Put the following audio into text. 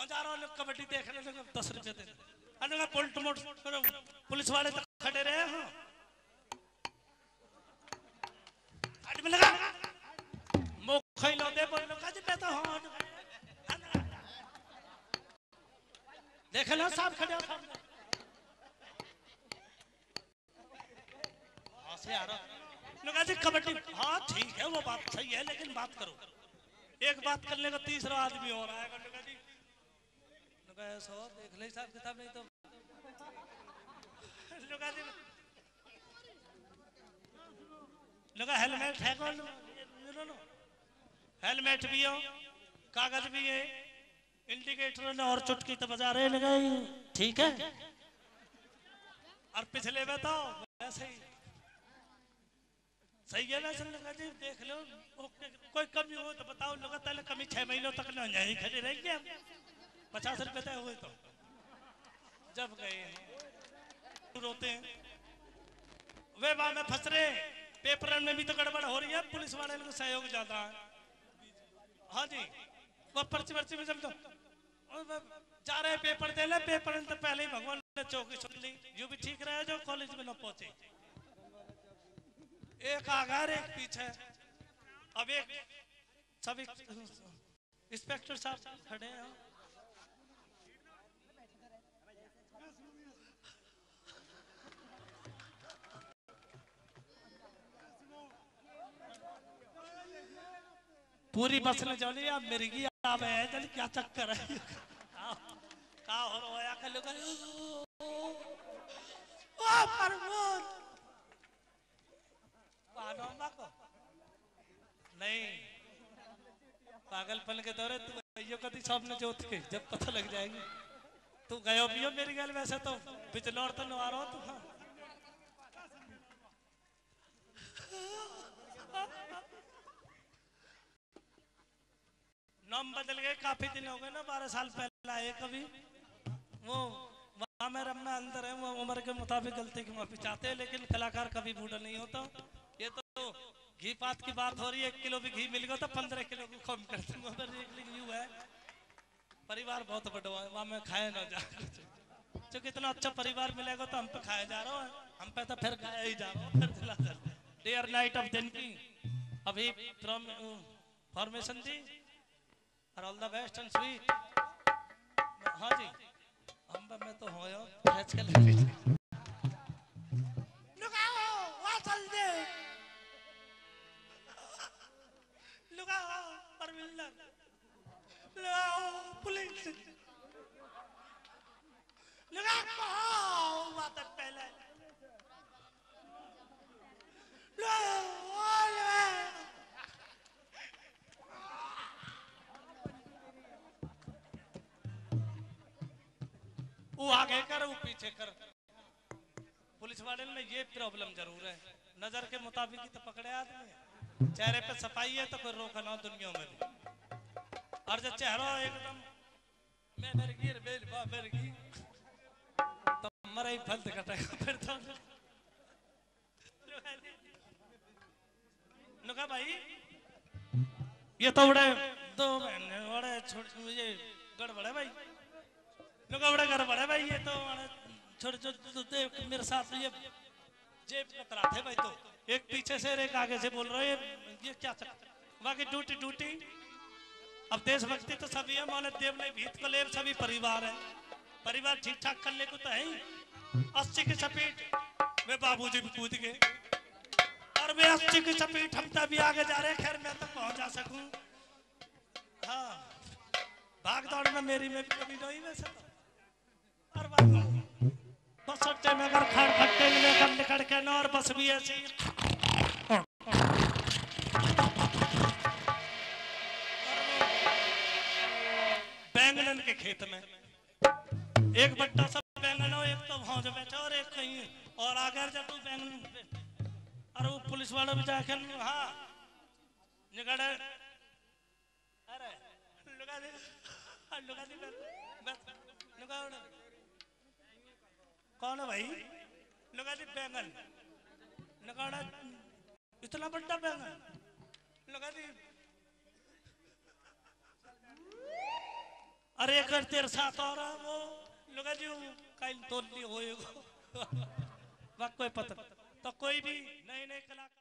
कहाँ जा रहा हूँ कबड्डी देखने लगे 10 रुपये दे अरे पुलिस वाले तो खड़े रहे हाँ आदमी लगा मुख लो दे बोल लो काजी पे तो हाँ देख लो साहब खड़े हो सामने हाँ से आ रहा लगा जी कबड्डी हाँ ठीक है वो बात सही है लेकिन बात करो एक बात करने का तीसरा आदमी हो रहा है लगा जी सो देख ले हिसाब किताब नहीं तो लगा जी लगा हेलमेट है कौन हेलमेट भी हो कागज भी है इंडिकेटर और चुटकी तो बजा रहे लगा ठीक है और पिछले बताओ वैसे ही सही है वैसे लगा जी देख लो कोई कमी हो तो बताओ लगा पहले कमी 6 महीनों तक ना यहीं खड़े रहेंगे 50 रुपए तय हुए तो जब गए रोते हैं वे वहां में फंस रहे पेपर में भी तो गड़बड़ हो रही है पुलिस वाले को सहयोग ज्यादा है हाँ जी वो पर्ची में समझो जा रहे पेपर दे ले पेपर तो पहले ही भगवान ने चौकी सुन ली यू भी ठीक रहे जो कॉलेज में न पहुंचे एक आगे एक पीछे अब एक सब इंस्पेक्टर साहब खड़े हैं पूरी बस ने चली अब मेरी की आवे है चल क्या चक्कर है का हो रोया कर लोग ओ परमोद पानो मको नहीं पागलपन के दौरे तू यो कदी सामने जोत के जब पता लग जाएगी तू गयो भी हो मेरी गल वैसे तो बिचलौर तो नवा रहा तू हाँ नाम बदल गए काफी दिन हो गए ना 12 साल पहले आए कभी वो वहां में रब में अंदर है वो उम्र के मुताबिक गलती की माफी चाहते हैं लेकिन कलाकार कभी बूढ़ा नहीं होता ये तो घी पात की बात हो रही है 1 किलो भी घी मिल गया तो 15 किलो को कम कर दूंगा है परिवार बहुत बड़ा है वहां में खाए ना जा क्योंकि इतना अच्छा परिवार मिलेगा तो हम पे खाए जा रहा है हम पे तो फिर खाया ही जा रहा हूँ फिर चला डे और नाइट ऑफ दिन की अभी फॉर्मेशन दी और all the best and sweet हाँ जी हम मैं तो हो कैच कर ले लुकाओ वहां चल दे लुकाओ परमिल्ला लुकाओ पुलिस लुकाओ बात पहले वो आगे कर वो पीछे कर पुलिस वाले में ये प्रॉब्लम जरूर है नजर के मुताबिक ही तो पकड़े आदमी चेहरे पे सफाई है तो कोई रोका ना दुनिया में भी और जब चेहरा एकदम मैं मेरी बेल बा मेरी तो मरे ही फल कटेगा फिर तो नुका भाई ये तो बड़े 2 महीने बड़े ये गड़बड़ है भाई नुका बड़े गड़बड़ है भाई ये तो छोटे छोटे मेरे साथ ये जेब कतरा थे भाई तो एक पीछे से एक आगे से बोल रहे ये क्या बाकी ड्यूटी अब देशभक्ति तो सभी है मौलत देव ने भीत को लेव सभी परिवार है परिवार ठीक ठाक करने को तो है ही 80 की चपेट वे बाबूजी भी कूद गए और वे 80 की चपेट हम तभी आगे जा रहे खैर मैं तक पहुंच जा सकूं हाँ भाग दौड़ में मेरी में भी कभी नहीं वैसे तो और बस अड्डे में अगर खड़ खट्टे लेकर निकल के न और बस भी ऐसी बैंगन के खेत में एक बट्टा सब बैंगन हो एक तो भौज बैठा और एक कहीं और आगे जब तू बैंगन और वो पुलिस वाला भी जाके हाँ निकले अरे लुका दे कौन है भाई लगा दी बैंगन लगाना इतना बड़ा बैंगन लगा दी अरे अगर तेरे साथ आ रहा वो लोग जी कल तो होएगा कोई पता तो कोई भी नए नए कलाकार